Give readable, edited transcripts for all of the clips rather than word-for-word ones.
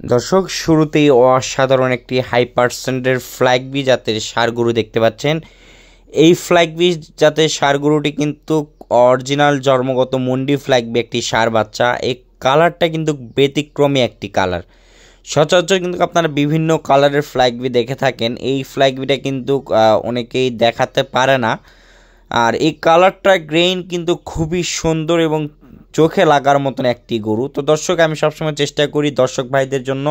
দর্শক শুরুতেই অসাধারণ একটি হাই পার্সেন্টের ফ্ল্যাগ বি জাতের ষাঁড় গরু দেখতে পাচ্ছেন। এই ফ্ল্যাগ বি জাতের ষাঁড় গরুটি কিন্তু অরিজিনাল জন্মগত মুন্ডি ফ্ল্যাগ বি একটি ষাঁড় বাচ্চা। এই কালারটা কিন্তু ব্যতিক্রমী একটি কালার। সচরাচর কিন্তু আপনারা বিভিন্ন কালারের ফ্ল্যাগ বি দেখে থাকেন, এই ফ্ল্যাগ বিটা কিন্তু অনেকেই দেখাতে পারে না। আর এই কালারটা গ্রেইন কিন্তু খুবই সুন্দর এবং চোখে লাগার মতন একটি গরু। তো দর্শক আমি সবসময় চেষ্টা করি দর্শক ভাইদের জন্য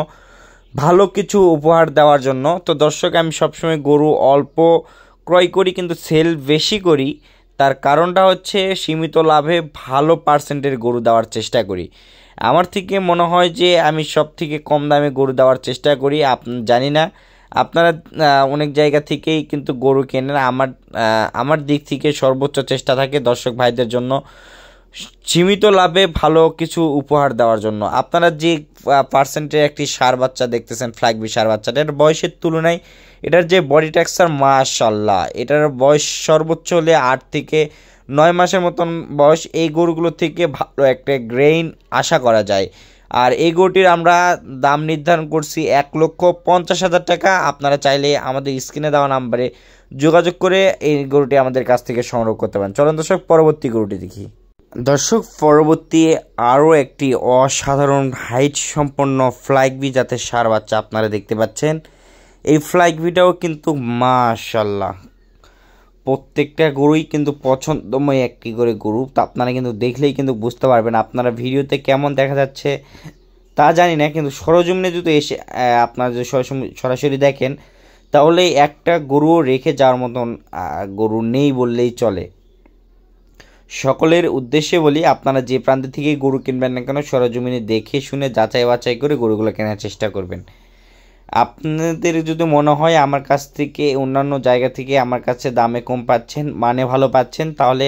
ভালো কিছু উপহার দেওয়ার জন্য। তো দর্শক আমি সবসময় গরু অল্প ক্রয় করি কিন্তু সেল বেশি করি। তার কারণটা হচ্ছে সীমিত লাভে ভালো পার্সেন্টের গরু দেওয়ার চেষ্টা করি। আমার থেকে মনে হয় যে আমি সব থেকে কম দামে গরু দেওয়ার চেষ্টা করি। জানি না আপনারা অনেক জায়গা থেকেই কিন্তু গরু কেনেন, আমার দিক থেকে সর্বোচ্চ চেষ্টা থাকে দর্শক ভাইদের জন্য সীমিত লাভে ভালো কিছু উপহার দেওয়ার জন্য। আপনারা যে পার্সেন্টের একটি ষাঁড় বাচ্চা দেখতেছেন ফ্ল্যাগ বি ষাঁড় বাচ্চাটা, এটার বয়সের তুলনায় এটার যে বডি টেক্সচার মাশাআল্লাহ, এটার বয়স সর্বোচ্চ হলে 8 থেকে 9 মাসের মতন বয়স। এই গরুগুলো থেকে ভালো একটা গ্রেইন আশা করা যায়। আর এই গরুটির আমরা দাম নির্ধারণ করছি 1,50,000 টাকা। আপনারা চাইলে আমাদের স্ক্রিনে দেওয়া নাম্বারে যোগাযোগ করে এই গরুটি আমাদের কাছ থেকে সংগ্রহ করতে পারেন। চলুন দর্শক পরবর্তী গরুটি দেখি। দর্শক পরবর্তী আরও একটি অসাধারণ হাইট সম্পন্ন ফ্ল্যাগ বি জাতের ষাঁড় বাচ্চা আপনারা দেখতে পাচ্ছেন। এই ফ্ল্যাগ বিটাও কিন্তু মাশাআল্লাহ প্রত্যেকটা গরুই কিন্তু পছন্দময় একটি করে গরু। তো আপনারা কিন্তু দেখলেই কিন্তু বুঝতে পারবেন। আপনারা ভিডিওতে কেমন দেখা যাচ্ছে তা জানি না, কিন্তু সরজমিনে যদি এসে আপনারা যদি সরাসরি দেখেন তাহলে একটা গরুও রেখে যাওয়ার মতন গরু নেই বললেই চলে। সকলের উদ্দেশ্যে বলি, আপনারা যে প্রান্ত থেকেই গরু কিনবেন না কেন সরজমিনে দেখে শুনে যাচাই বাছাই করে গরুগুলো কেনার চেষ্টা করবেন। আপনাদের যদি মনে হয় আমার কাছ থেকে অন্যান্য জায়গা থেকে আমার কাছে দামে কম পাচ্ছেন, মানে ভালো পাচ্ছেন, তাহলে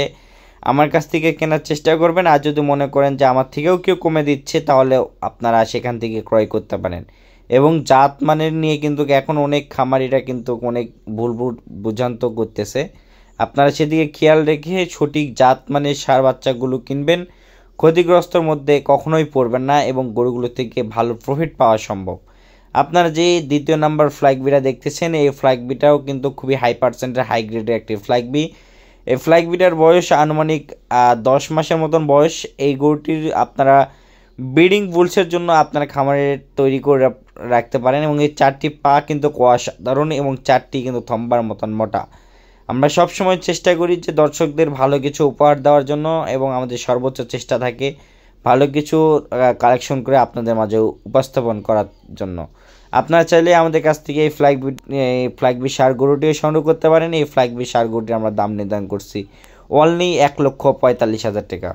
আমার কাছ থেকে কেনার চেষ্টা করবেন। আর যদি মনে করেন যে আমার থেকেও কেউ কমে দিচ্ছে তাহলে আপনারা সেখান থেকে ক্রয় করতে পারেন। এবং জাত মানের নিয়ে কিন্তু এখন অনেক খামারিরা কিন্তু অনেক ভুল বুঝান্ত করতেছে। আপনারা সেদিকে খেয়াল রেখে সঠিক জাত মানের ষাঁড় বাচ্চাগুলো কিনবেন। ক্ষতিগ্রস্তর মধ্যে কখনোই পড়বেন না এবং গরুগুলো থেকে ভালো প্রফিট পাওয়া সম্ভব। আপনারা যে দ্বিতীয় নাম্বার ফ্ল্যাগ বিটা দেখতেছেন, এই ফ্ল্যাগ বিটাও কিন্তু খুবই হাই পার্সেন্টের হাই গ্রেডের একটি ফ্ল্যাগ বি। এই ফ্ল্যাগ বিটার বয়স আনুমানিক 10 মাসের মতন বয়স। এই গরুটির আপনারা ব্রিডিং বুলসের জন্য আপনারা খামারে তৈরি করে রাখতে পারেন এবং এই 4টি পা কিন্তু অসাধারণ এবং 4টি কিন্তু থম্বার মতন মোটা। আমরা সবসময় চেষ্টা করি যে দর্শকদের ভালো কিছু উপহার দেওয়ার জন্য এবং আমাদের সর্বোচ্চ চেষ্টা থাকে ভালো কিছু কালেকশন করে আপনাদের মাঝে উপস্থাপন করার জন্য। আপনারা চাইলে আমাদের কাছ থেকে এই ফ্ল্যাগ বি ষাঁড় গরুটিও সংগ্রহ করতে পারেন। এই ফ্ল্যাগ বি ষাঁড় গরুটির আমরা দাম নির্ধারণ করছি অনলি 1,45,000 টাকা।